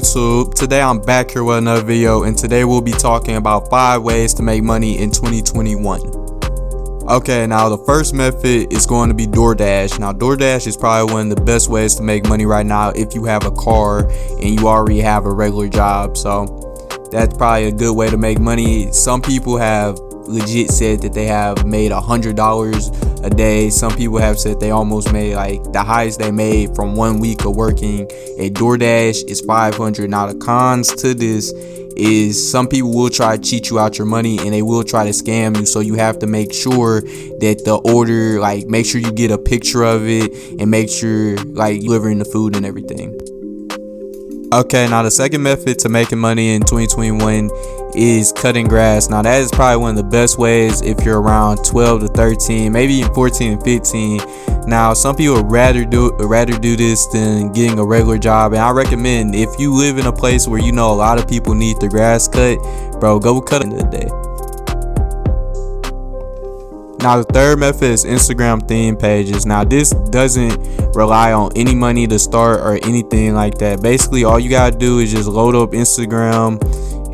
YouTube. Today I'm back here with another video, and today we'll be talking about 5 ways to make money in 2021. Okay, now the first method is going to be DoorDash. Now DoorDash is probably one of the best ways to make money right now if you have a car and you already have a regular job. So that's probably a good way to make money. Some people have legit said that they have made $100 a day. Some people have said they almost made, like, the highest they made from 1 week of working at DoorDash is $500. Now the cons to this is some people will try to cheat you out your money and they will try to scam you, so you have to make sure that the order, like, make sure you get a picture of it and make sure, like, you delivering the food and everything. Okay, now the second method to making money in 2021 is cutting grass. Now that is probably one of the best ways if you're around 12 to 13, maybe even 14 and 15. Now some people would rather do this than getting a regular job, and I recommend, if you live in a place where you know a lot of people need the grass cut, bro, go cut it today. Now the third method is Instagram theme pages. Now this doesn't rely on any money to start or anything like that. Basically all you gotta do is just load up Instagram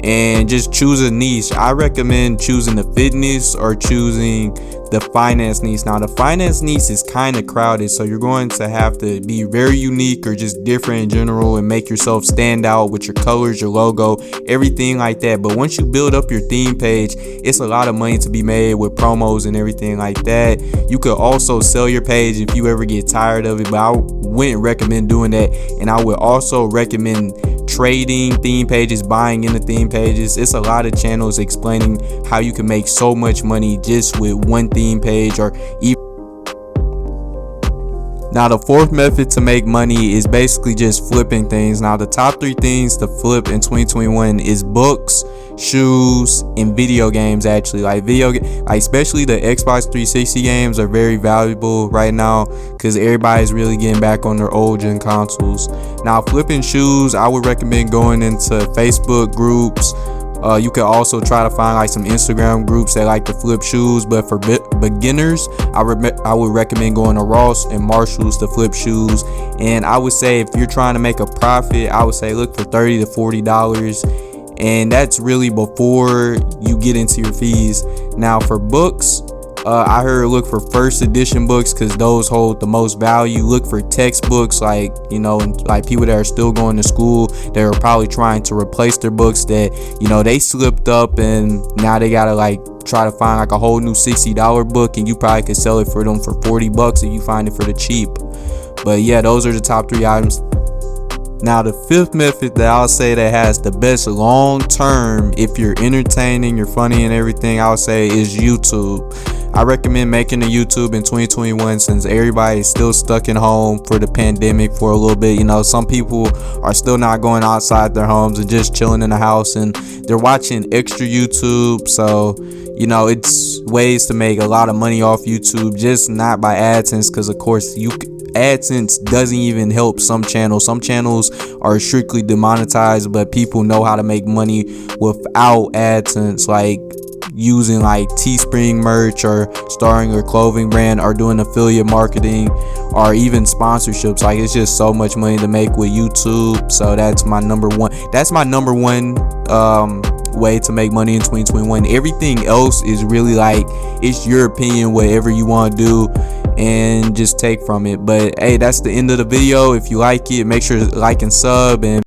and just choose a niche. I recommend choosing the fitness or choosing the finance niche. Now the finance niche is kind of crowded, so you're going to have to be very unique or just different in general and make yourself stand out with your colors, your logo, everything like that. But once you build up your theme page, it's a lot of money to be made with promos and everything like that. You could also sell your page if you ever get tired of it, but I wouldn't recommend doing that. And I would also recommend trading theme pages, buying into theme pages. It's a lot of channels explaining how you can make so much money just with one theme page or even. Now the fourth method to make money is basically just flipping things. Now the top 3 things to flip in 2021 is books, shoes, and video games. Actually, like especially the Xbox 360 games are very valuable right now because everybody's really getting back on their old gen consoles. Now flipping shoes, I would recommend going into Facebook groups. You could also try to find like some Instagram groups that like to flip shoes, but for beginners, I would recommend going to Ross and Marshalls to flip shoes. And I would say if you're trying to make a profit, I would say look for $30 to $40, and that's really before you get into your fees. Now for books, I heard look for first edition books because those hold the most value. Look for textbooks, like, you know, like people that are still going to school, they are probably trying to replace their books that, you know, they slipped up and now they gotta like try to find like a whole new $60 book, and you probably could sell it for them for $40 if you find it for the cheap. But yeah, those are the top 3 items. Now the fifth method that I'll say that has the best long term, if you're entertaining, you're funny and everything, I'll say is YouTube. I recommend making a YouTube in 2021 since everybody is still stuck in home for the pandemic for a little bit. You know, some people are still not going outside their homes and just chilling in the house, and they're watching extra YouTube. So, you know, it's ways to make a lot of money off YouTube, just not by AdSense, because of course AdSense doesn't even help some channels. Some channels are strictly demonetized, but people know how to make money without AdSense, like using like Teespring merch or starting a clothing brand or doing affiliate marketing or even sponsorships. Like, it's just so much money to make with YouTube. So that's my number one way to make money in 2021. Everything else is really like, it's your opinion, whatever you want to do and just take from it. But hey, that's the end of the video. If you like it, make sure to like and sub, and